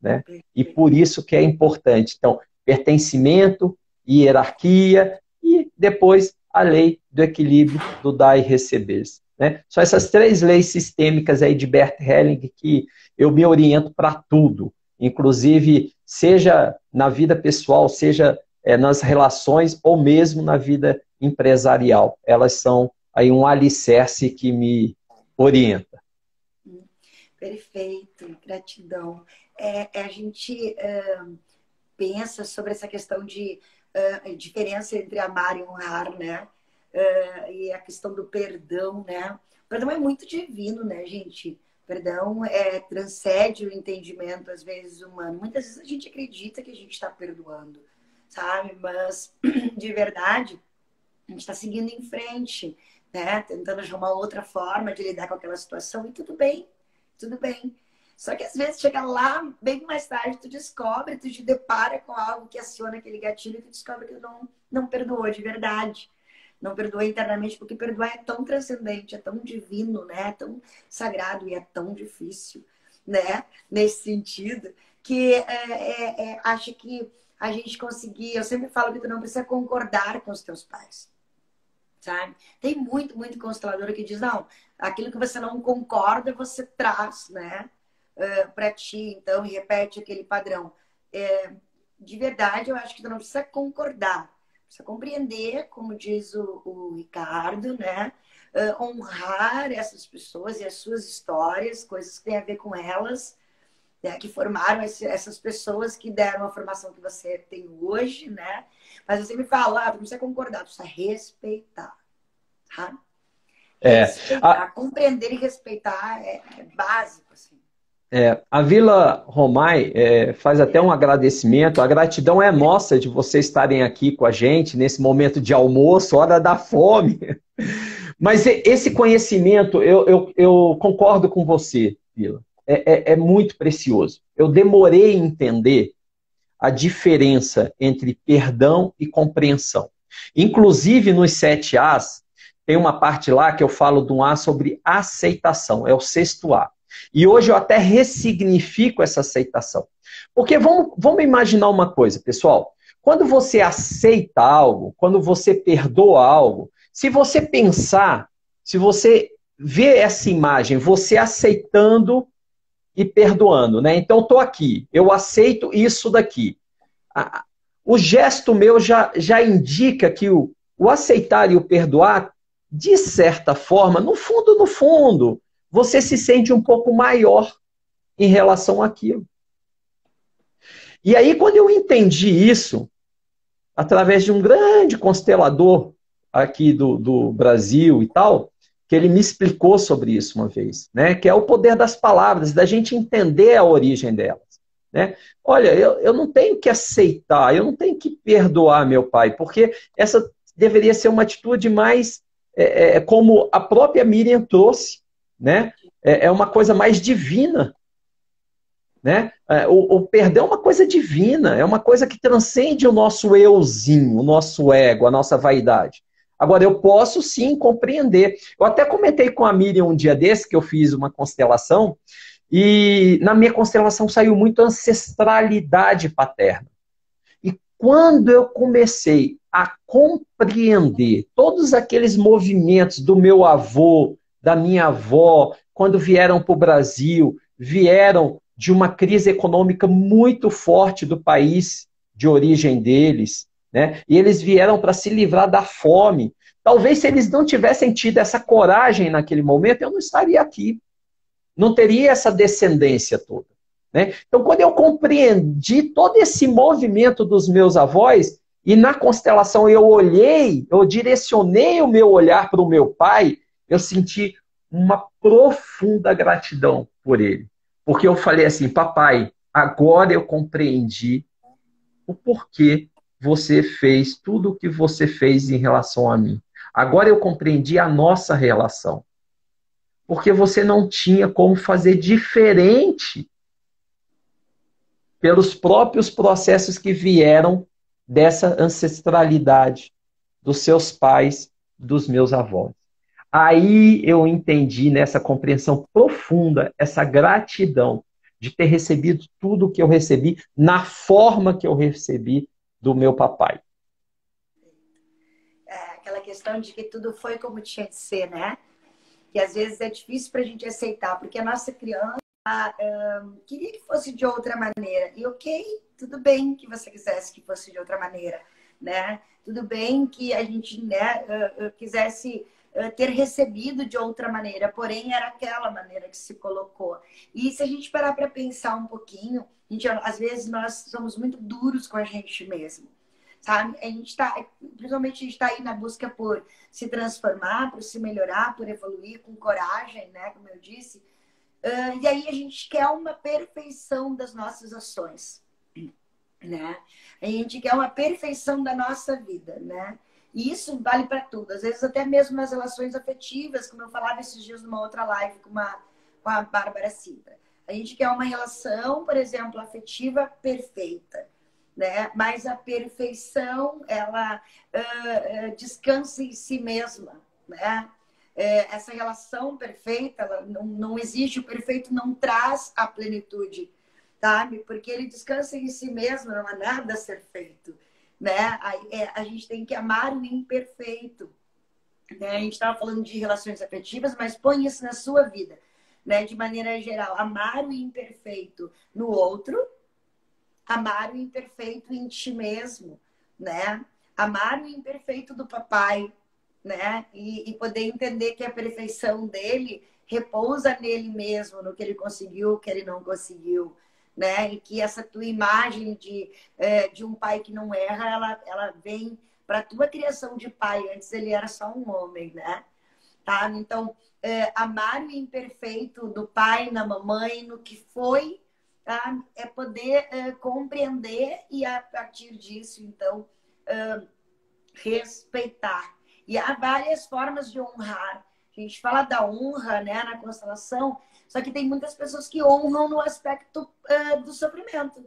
Speaker 2: né? E por isso que é importante. Então, pertencimento, hierarquia e depois a lei do equilíbrio do dar e receber, né? São essas três leis sistêmicas aí de Bert Helling que eu me oriento para tudo, inclusive seja na vida pessoal, seja nas relações ou mesmo na vida empresarial. Elas são aí um alicerce que me orienta.
Speaker 1: Perfeito, gratidão. A gente pensa sobre essa questão de diferença entre amar e honrar, né? E a questão do perdão, né? O perdão é muito divino, né, gente? O perdão transcende o entendimento, às vezes, humano. Muitas vezes a gente acredita que a gente está perdoando, sabe? Mas, de verdade, a gente está seguindo em frente, né? Tentando achar uma outra forma de lidar com aquela situação e tudo bem. Tudo bem. Só que às vezes chega lá, bem mais tarde, tu descobre, tu te depara com algo que aciona aquele gatilho e tu descobre que tu não perdoou de verdade. Não perdoou internamente, porque perdoar é tão transcendente, é tão divino, né? É tão sagrado e é tão difícil, né? Nesse sentido, que acho que a gente conseguir... Eu sempre falo que tu não precisa concordar com os teus pais. Sabe? Tem muito constelador que diz, não, aquilo que você não concorda, você traz, né, para ti, então, e repete aquele padrão. De verdade, eu acho que tu não precisa concordar, precisa compreender, como diz o Ricardo, né, honrar essas pessoas e as suas histórias, coisas que têm a ver com elas, né, que formaram essas pessoas que deram a formação que você tem hoje, né? Mas você me fala, não precisa concordar, precisa respeitar. Tá? Respeitar, compreender e respeitar é básico. Assim.
Speaker 2: A Vila Romai faz até um agradecimento. A gratidão é nossa de vocês estarem aqui com a gente nesse momento de almoço, hora da fome. Mas esse conhecimento, eu concordo com você, Vila. É muito precioso. Eu demorei a entender a diferença entre perdão e compreensão. Inclusive, nos 7 As, tem uma parte lá que eu falo de um A sobre aceitação, é o 6º A. E hoje eu até ressignifico essa aceitação. Porque vamos imaginar uma coisa, pessoal. Quando você aceita algo, quando você perdoa algo, se você pensar, se você ver essa imagem, você aceitando e perdoando, né? Então, estou aqui, eu aceito isso daqui. O gesto meu já indica que o aceitar e o perdoar, de certa forma, no fundo, você se sente um pouco maior em relação àquilo. E aí, quando eu entendi isso, através de um grande constelador aqui do Brasil e tal, que ele me explicou sobre isso uma vez, né? Que é o poder das palavras, da gente entender a origem delas. Né? Olha, eu não tenho que aceitar, eu não tenho que perdoar meu pai, porque essa deveria ser uma atitude mais, como a própria Miriam trouxe, né? É uma coisa mais divina. Né? O perdão é uma coisa divina, é uma coisa que transcende o nosso euzinho, o nosso ego, a nossa vaidade. Agora, eu posso sim compreender. Eu até comentei com a Miriam um dia desse, que eu fiz uma constelação, e na minha constelação saiu muito ancestralidade paterna. E quando eu comecei a compreender todos aqueles movimentos do meu avô, da minha avó, quando vieram para o Brasil, vieram de uma crise econômica muito forte do país de origem deles, né? E eles vieram para se livrar da fome. Talvez se eles não tivessem tido essa coragem naquele momento, eu não estaria aqui. Não teria essa descendência toda. Né? Então, quando eu compreendi todo esse movimento dos meus avós, e na constelação eu olhei, eu direcionei o meu olhar para o meu pai, eu senti uma profunda gratidão por ele. Porque eu falei assim, papai, agora eu compreendi o porquê você fez tudo o que você fez em relação a mim. Agora eu compreendi a nossa relação. Porque você não tinha como fazer diferente pelos próprios processos que vieram dessa ancestralidade dos seus pais, dos meus avós. Aí eu entendi nessa compreensão profunda, essa gratidão de ter recebido tudo que eu recebi, na forma que eu recebi do meu papai.
Speaker 1: É, aquela questão de que tudo foi como tinha de ser, né? Que às vezes é difícil para a gente aceitar, porque a nossa criança queria que fosse de outra maneira. E ok, tudo bem que você quisesse que fosse de outra maneira, né? Tudo bem que a gente, né, quisesse ter recebido de outra maneira, porém era aquela maneira que se colocou. E se a gente parar para pensar um pouquinho, às vezes nós somos muito duros com a gente mesmo, sabe? A gente está, principalmente a gente está aí na busca por se transformar, por se melhorar, por evoluir com coragem, né? Como eu disse. E aí a gente quer uma perfeição das nossas ações, né? A gente quer uma perfeição da nossa vida, né? E isso vale para tudo. Às vezes até mesmo nas relações afetivas, como eu falava esses dias numa outra live com a Bárbara Sintra. A gente quer uma relação, por exemplo, afetiva perfeita, né? Mas a perfeição, ela descansa em si mesma, né? Essa relação perfeita, ela não existe, o perfeito não traz a plenitude, sabe? Porque ele descansa em si mesmo, não há nada a ser feito, né? A gente tem que amar o imperfeito, né? A gente estava falando de relações afetivas, mas põe isso na sua vida, né? De maneira geral, amar o imperfeito no outro, amar o imperfeito em ti mesmo, né? Amar o imperfeito do papai, né? E poder entender que a perfeição dele repousa nele mesmo, no que ele conseguiu, o que ele não conseguiu, né? E que essa tua imagem de um pai que não erra, ela vem para a tua criação de pai. Antes ele era só um homem, né? Tá? Então, amar o imperfeito do pai, na mamãe, no que foi, tá? É poder compreender e, a partir disso, então, respeitar. E há várias formas de honrar. A gente fala da honra, né, na constelação, só que tem muitas pessoas que honram no aspecto do sofrimento.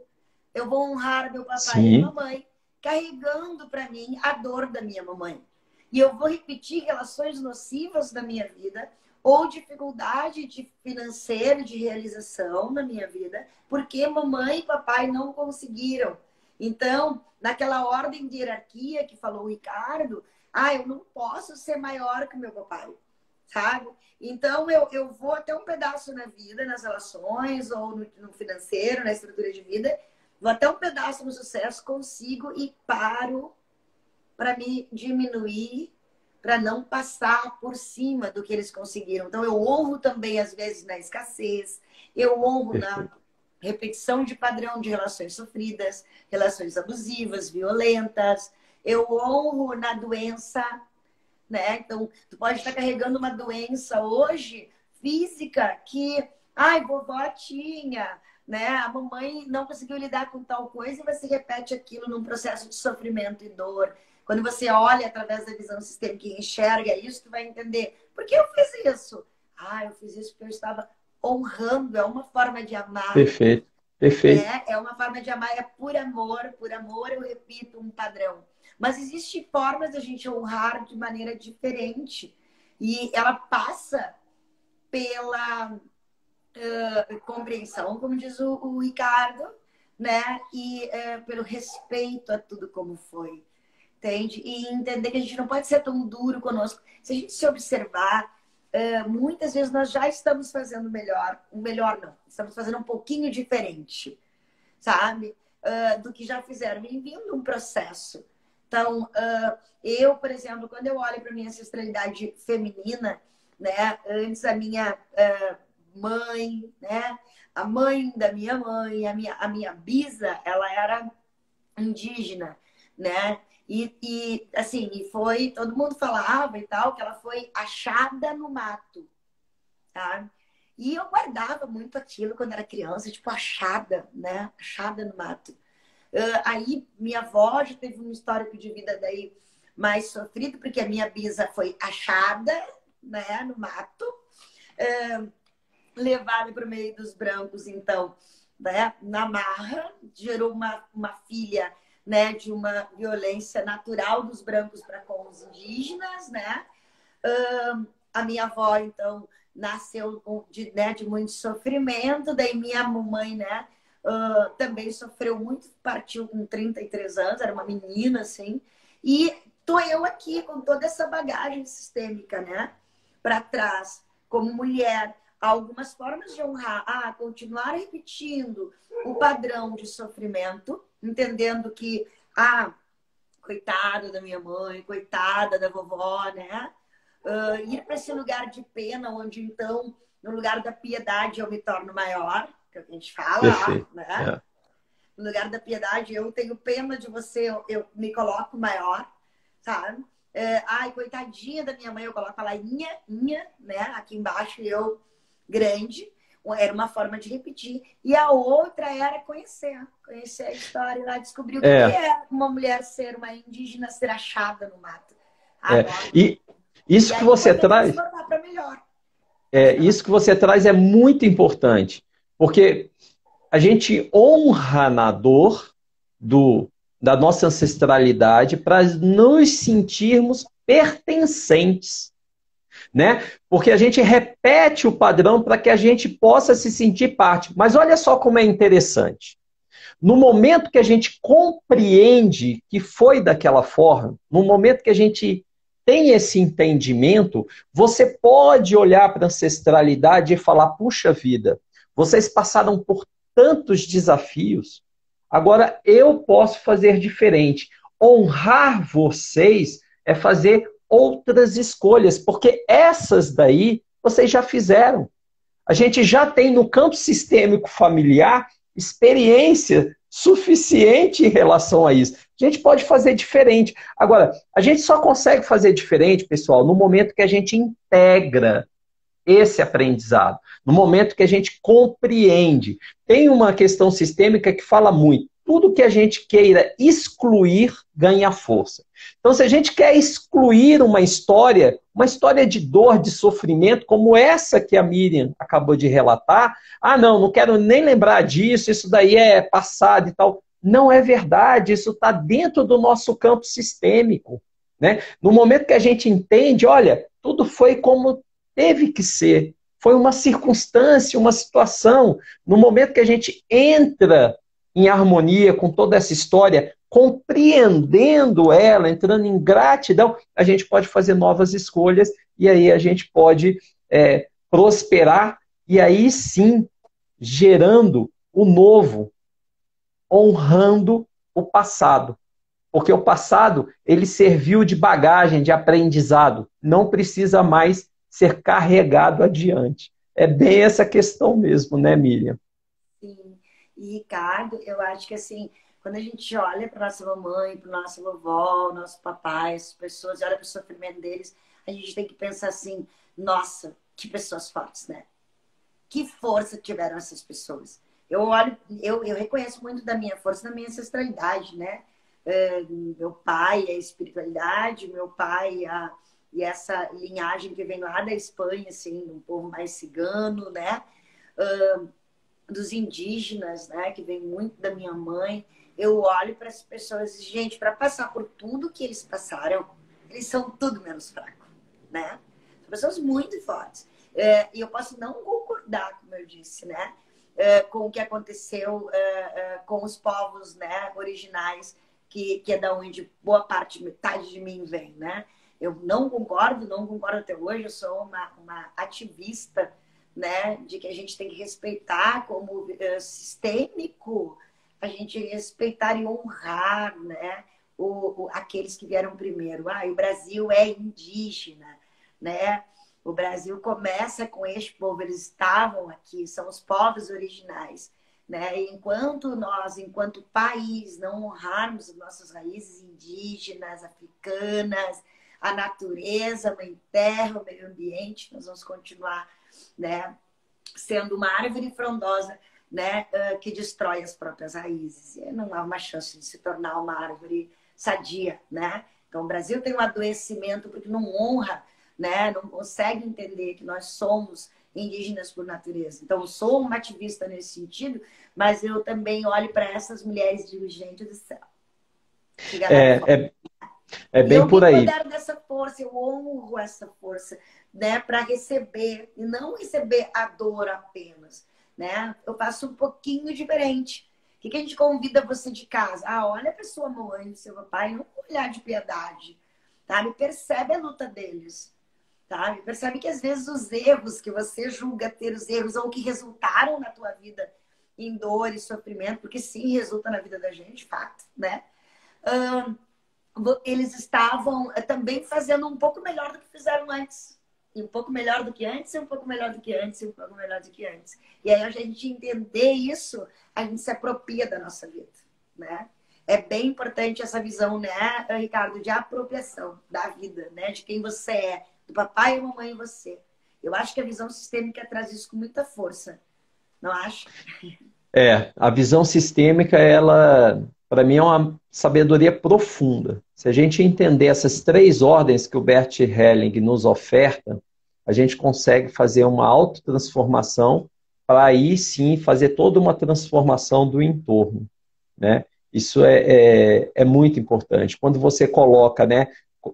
Speaker 1: Eu vou honrar meu papai e minha
Speaker 2: Sim,
Speaker 1: mamãe, carregando para mim a dor da minha mamãe. E eu vou repetir relações nocivas da minha vida ou dificuldade de financeira, de realização na minha vida, porque mamãe e papai não conseguiram. Então, naquela ordem de hierarquia que falou o Ricardo, eu não posso ser maior que o meu papai, sabe? Então, eu vou até um pedaço na vida, nas relações, ou no financeiro, na estrutura de vida, vou até um pedaço no sucesso, consigo e paro para me diminuir, para não passar por cima do que eles conseguiram. Então, eu honro também, às vezes, na escassez, eu honro na
Speaker 2: perfeito.
Speaker 1: repetição de padrão de relações sofridas, relações abusivas, violentas. Eu honro na doença, né? Então, tu pode estar carregando uma doença hoje física que, vovó tinha, né? A mamãe não conseguiu lidar com tal coisa e você repete aquilo num processo de sofrimento e dor. Quando você olha através da visão sistêmica e enxerga isso, tu vai entender por que eu fiz isso. Eu fiz isso porque eu estava honrando, é uma forma de amar,
Speaker 2: Perfeito. Perfeito.
Speaker 1: né? É uma forma de amar, é por amor eu repito um padrão. Mas existem formas da gente honrar de maneira diferente. E ela passa pela compreensão, como diz o Ricardo, né? E pelo respeito a tudo como foi. Entende? E entender que a gente não pode ser tão duro conosco. Se a gente se observar, muitas vezes nós já estamos fazendo melhor. O melhor não. Estamos fazendo um pouquinho diferente, sabe? Do que já fizeram, vindo um processo. Então, eu, por exemplo, quando eu olho para minha ancestralidade feminina, né? Antes a minha mãe, né? A mãe da minha mãe, a minha bisa, ela era indígena, né? E assim, e foi, todo mundo falava e tal, que ela foi achada no mato, tá? E eu guardava muito aquilo quando era criança, tipo, achada, né? Achada no mato. Aí, minha avó já teve um histórico de vida daí mais sofrido, porque a minha bisa foi achada, né, no mato, levada para o meio dos brancos, então, né, na marra, gerou uma filha, né, de uma violência natural dos brancos para com os indígenas, né? A minha avó, então, nasceu de muito sofrimento, daí minha mãe, né, também sofreu muito, partiu com 33 anos, era uma menina, assim, e tô eu aqui com toda essa bagagem sistêmica, né, para trás, como mulher, algumas formas de honrar, continuar repetindo o padrão de sofrimento, entendendo que, coitada da minha mãe, coitada da vovó, né, ir para esse lugar de pena, onde então, no lugar da piedade, eu me torno maior, que é o que a gente fala,
Speaker 2: Perfeito.
Speaker 1: né?
Speaker 2: É.
Speaker 1: No lugar da piedade, eu tenho pena de você, eu me coloco maior, sabe? Ai, coitadinha da minha mãe, eu coloco ela inha, né? Aqui embaixo, eu grande. Era uma forma de repetir. E a outra era conhecer a história lá, descobrir o que
Speaker 2: É,
Speaker 1: é uma mulher ser uma indígena ser achada no mato.
Speaker 2: é.
Speaker 1: Agora.
Speaker 2: E
Speaker 1: E
Speaker 2: isso que
Speaker 1: aí
Speaker 2: você
Speaker 1: foi me
Speaker 2: traz,
Speaker 1: transformar para melhor.
Speaker 2: isso que você traz é muito importante, porque a gente honra na dor do, da nossa ancestralidade para nos sentirmos pertencentes, né? Porque a gente repete o padrão para que a gente possa se sentir parte. Mas olha só como é interessante. No momento que a gente compreende que foi daquela forma, no momento que a gente tem esse entendimento, você pode olhar para a ancestralidade e falar: puxa vida, vocês passaram por tantos desafios, agora eu posso fazer diferente. Honrar vocês é fazer outras escolhas, porque essas daí vocês já fizeram. A gente já tem no campo sistêmico familiar experiência suficiente em relação a isso. A gente pode fazer diferente. Agora, a gente só consegue fazer diferente, pessoal, no momento que a gente integra esse aprendizado, no momento que a gente compreende. Tem uma questão sistêmica que fala muito: tudo que a gente queira excluir ganha força. Então, se a gente quer excluir uma história de dor, de sofrimento, como essa que a Miriam acabou de relatar, não quero nem lembrar disso, isso daí é passado e tal. Não é verdade, isso está dentro do nosso campo sistêmico, né? No momento que a gente entende, olha, tudo foi como teve que ser. Foi uma circunstância, uma situação. No momento que a gente entra em harmonia com toda essa história, compreendendo ela, entrando em gratidão, a gente pode fazer novas escolhas e aí a gente pode prosperar e aí sim gerando o novo, honrando o passado. Porque o passado, ele serviu de bagagem, de aprendizado. Não precisa mais ser carregado adiante. É bem essa questão mesmo, né, Miriam?
Speaker 1: Sim. E, Ricardo, eu acho que assim, quando a gente olha para nossa mamãe, para nossa vovó, nosso papai, as pessoas, olha para o sofrimento deles, a gente tem que pensar assim: nossa, que pessoas fortes, né? Que força tiveram essas pessoas. Eu olho, eu reconheço muito da minha força na minha ancestralidade, né? Meu pai, a espiritualidade, meu pai, e essa linhagem que vem lá da Espanha, assim, um povo mais cigano, né? Dos indígenas, né? Que vem muito da minha mãe. Eu olho para as pessoas e, gente, para passar por tudo que eles passaram, eles são tudo menos fracos, né? São pessoas muito fortes. E eu posso não concordar, como eu disse, né? Com o que aconteceu com os povos, né, originais, que é da onde boa parte, metade de mim vem, né? Eu não concordo até hoje. Eu sou uma ativista, né, de que a gente tem que respeitar como sistêmico, a gente respeitar e honrar, né, aqueles que vieram primeiro. O Brasil é indígena, né? O Brasil começa com este povo, eles estavam aqui, são os povos originais, né? E enquanto nós, enquanto país, não honrarmos as nossas raízes indígenas, africanas, a natureza, a mãe terra, o meio ambiente, nós vamos continuar, né, sendo uma árvore frondosa, né, que destrói as próprias raízes. E não há uma chance de se tornar uma árvore sadia, né? Então, o Brasil tem um adoecimento porque não honra, né, não consegue entender que nós somos indígenas por natureza. Então, eu sou uma ativista nesse sentido, mas eu também olho para essas mulheres e digo: gente do céu, que galera forte.
Speaker 2: É
Speaker 1: E
Speaker 2: bem
Speaker 1: eu me
Speaker 2: por aí.
Speaker 1: empodero dessa força, eu honro essa força, né, para receber e não receber a dor apenas, né? Eu faço um pouquinho diferente. O que a gente convida você de casa? Ah, olha para sua mãe, seu papai, não com um olhar de piedade, tá? Me percebe a luta deles, tá? Me percebe que às vezes os erros que você julga ter os erros ou que resultaram na tua vida em dor e sofrimento, porque sim, resulta na vida da gente, fato, né? Eles estavam também fazendo um pouco melhor do que fizeram antes. E um pouco melhor do que antes, e um pouco melhor do que antes, e um pouco melhor do que antes. E aí, a gente entender isso, a gente se apropria da nossa vida, né? É bem importante essa visão, né, Ricardo, de apropriação da vida, né? De quem você é, do papai e mamãe em você. Eu acho que a visão sistêmica traz isso com muita força. Não acha?
Speaker 2: A visão sistêmica, ela, para mim, é uma sabedoria profunda. Se a gente entender essas três ordens que o Bert Helling nos oferta, a gente consegue fazer uma autotransformação para aí sim fazer toda uma transformação do entorno, né? Isso é muito importante. Quando você coloca, né?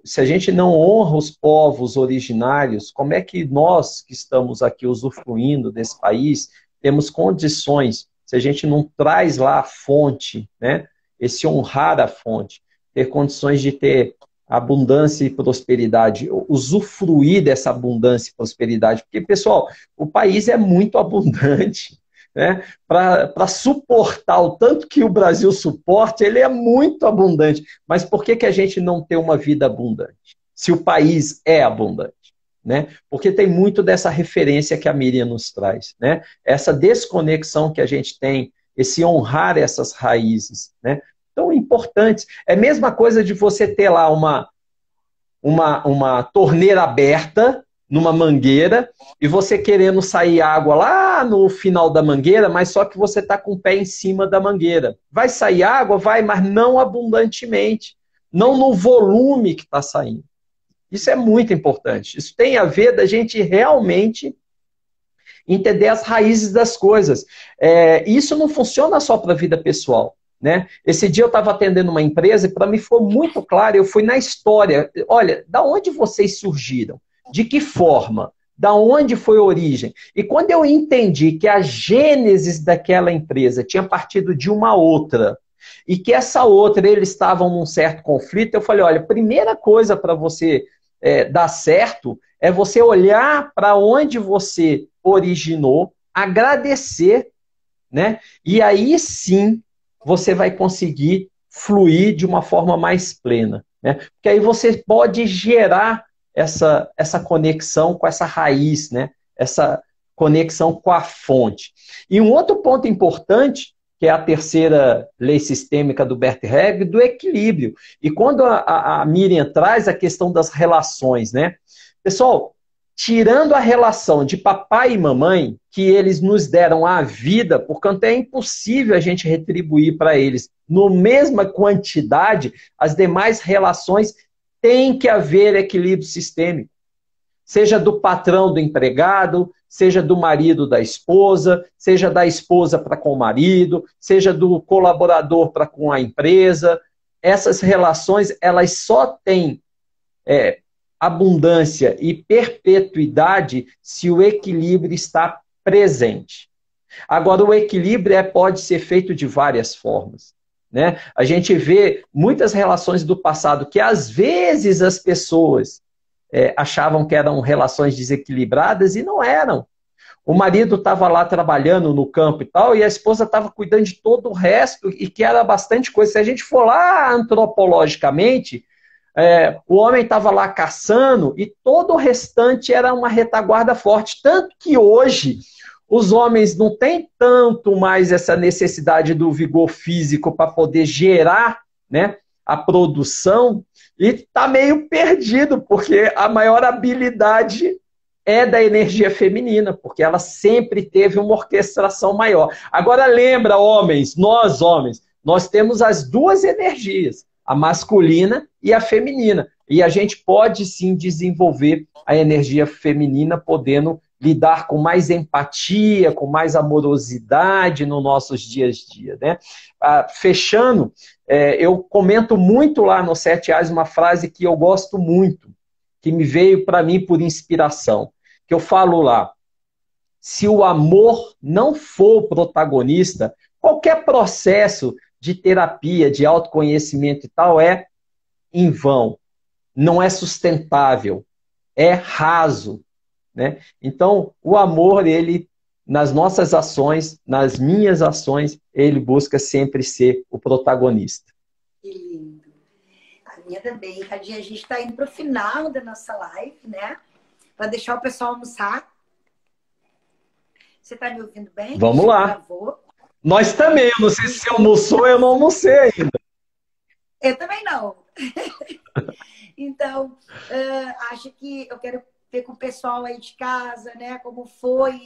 Speaker 2: Se a gente não honra os povos originários, como é que nós que estamos aqui usufruindo desse país temos condições, se a gente não traz lá a fonte, né? Esse honrar a fonte, ter condições de ter abundância e prosperidade, usufruir dessa abundância e prosperidade, porque, pessoal, o país é muito abundante, né? Para suportar o tanto que o Brasil suporta, ele é muito abundante. Mas por que a gente não tem uma vida abundante? Se o país é abundante, né? Porque tem muito dessa referência que a Miriam nos traz, né? Essa desconexão que a gente tem, esse honrar essas raízes, né? Tão importantes. É a mesma coisa de você ter lá uma torneira aberta numa mangueira e você querendo sair água lá no final da mangueira, mas só que você está com o pé em cima da mangueira. Vai sair água? Vai, mas não abundantemente. Não no volume que está saindo. Isso é muito importante. Isso tem a ver da gente realmente entender as raízes das coisas. Isso não funciona só para a vida pessoal, né? Esse dia eu estava atendendo uma empresa e para mim foi muito claro, eu fui na história. Olha, da onde vocês surgiram? De que forma? Da onde foi a origem? E quando eu entendi que a gênese daquela empresa tinha partido de uma outra, e que essa outra, eles estavam num certo conflito, eu falei, olha, primeira coisa para você dar certo é você olhar para onde você originou, agradecer, né? E aí sim você vai conseguir fluir de uma forma mais plena, né? Porque aí você pode gerar essa conexão com essa raiz, né? Essa conexão com a fonte. E um outro ponto importante, que é a terceira lei sistêmica do Bert Helling, do equilíbrio. E quando a Miriam traz a questão das relações, né? Pessoal, tirando a relação de papai e mamãe, que eles nos deram a vida, portanto é impossível a gente retribuir para eles na mesma quantidade, as demais relações tem que haver equilíbrio sistêmico. Seja do patrão do empregado, seja do marido da esposa, seja da esposa para com o marido, seja do colaborador para com a empresa. Essas relações, elas só têm abundância e perpetuidade se o equilíbrio está presente. Agora, o equilíbrio pode ser feito de várias formas, né? A gente vê muitas relações do passado que, às vezes, as pessoas achavam que eram relações desequilibradas e não eram. O marido estava lá trabalhando no campo e tal, e a esposa estava cuidando de todo o resto, e que era bastante coisa. Se a gente for lá antropologicamente, o homem estava lá caçando e todo o restante era uma retaguarda forte. Tanto que hoje os homens não têm tanto mais essa necessidade do vigor físico para poder gerar, né, a produção, e está meio perdido, porque a maior habilidade é da energia feminina, porque ela sempre teve uma orquestração maior. Agora lembra, homens, nós temos as duas energias, a masculina e a feminina. E a gente pode sim desenvolver a energia feminina, podendo lidar com mais empatia, com mais amorosidade nos nossos dias a dia, né? Fechando, eu comento muito lá no Sete Ares uma frase que eu gosto muito, que me veio para mim por inspiração, que eu falo lá: se o amor não for o protagonista, qualquer processo de terapia, de autoconhecimento e tal, é em vão, não é sustentável, é raso, né? Então, o amor, ele, nas nossas ações, nas minhas ações, ele busca sempre ser o protagonista.
Speaker 1: Que lindo. A minha também, Tadinha, a gente está indo para o final da nossa live, né? Para deixar o pessoal almoçar. Você está me ouvindo bem?
Speaker 2: Vamos lá.
Speaker 1: Travou.
Speaker 2: Nós também, eu não sei se você almoçou, eu não almocei ainda.
Speaker 1: Eu também não. Então, acho que eu quero ver com o pessoal aí de casa, né? Como foi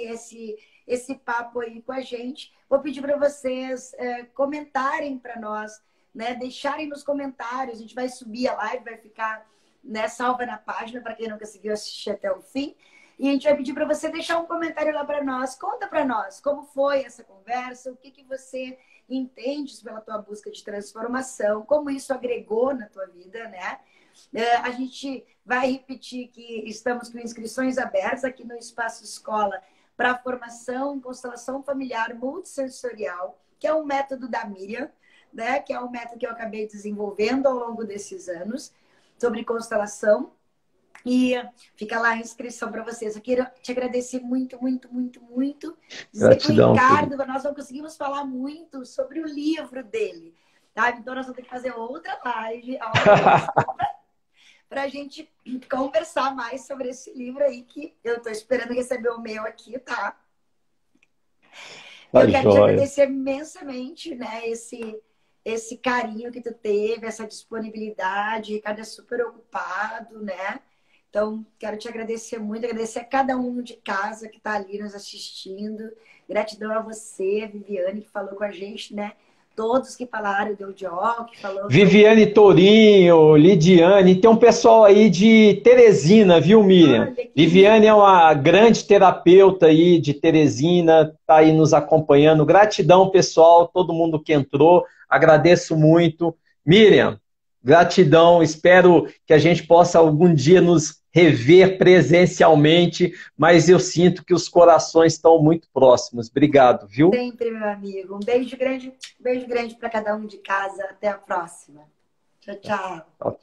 Speaker 1: esse papo aí com a gente. Vou pedir para vocês comentarem para nós, né? Deixarem nos comentários. A gente vai subir a live, vai ficar, né, salva na página para quem não conseguiu assistir até o fim. E a gente vai pedir para você deixar um comentário lá para nós. Conta para nós como foi essa conversa, o que você entende pela tua busca de transformação, como isso agregou na tua vida, né? A gente vai repetir que estamos com inscrições abertas aqui no Espaço Escola para a formação em constelação familiar multissensorial, que é um método da Miriam, né? Que é um método que eu acabei desenvolvendo ao longo desses anos sobre constelação. E fica lá a inscrição para vocês. Eu quero te agradecer muito, muito, muito, muito. Dizer
Speaker 2: Gratidão,
Speaker 1: que o Ricardo,
Speaker 2: filho.
Speaker 1: nós não conseguimos falar muito sobre o livro dele. Tá? Então, nós vamos ter que fazer outra live para a gente conversar mais sobre esse livro aí, que eu estou esperando receber o meu aqui, tá? Eu quero te agradecer imensamente, né? Esse carinho que tu teve, essa disponibilidade. O Ricardo é super ocupado, né? Então, quero te agradecer muito, agradecer a cada um de casa que está ali nos assistindo. Gratidão a você, Viviane, que falou com a gente, né? Todos que falaram, o Deudió, que falou...
Speaker 2: Viviane Tourinho, Lidiane, tem um pessoal aí de Teresina, viu, Miriam? Viviane é uma grande terapeuta aí de Teresina, está aí nos acompanhando. Gratidão, pessoal, todo mundo que entrou, agradeço muito. Miriam, gratidão, espero que a gente possa algum dia nos rever presencialmente, mas eu sinto que os corações estão muito próximos. Obrigado, viu?
Speaker 1: Sempre, meu amigo. Um beijo grande para cada um de casa. Até a próxima. Tchau, tchau.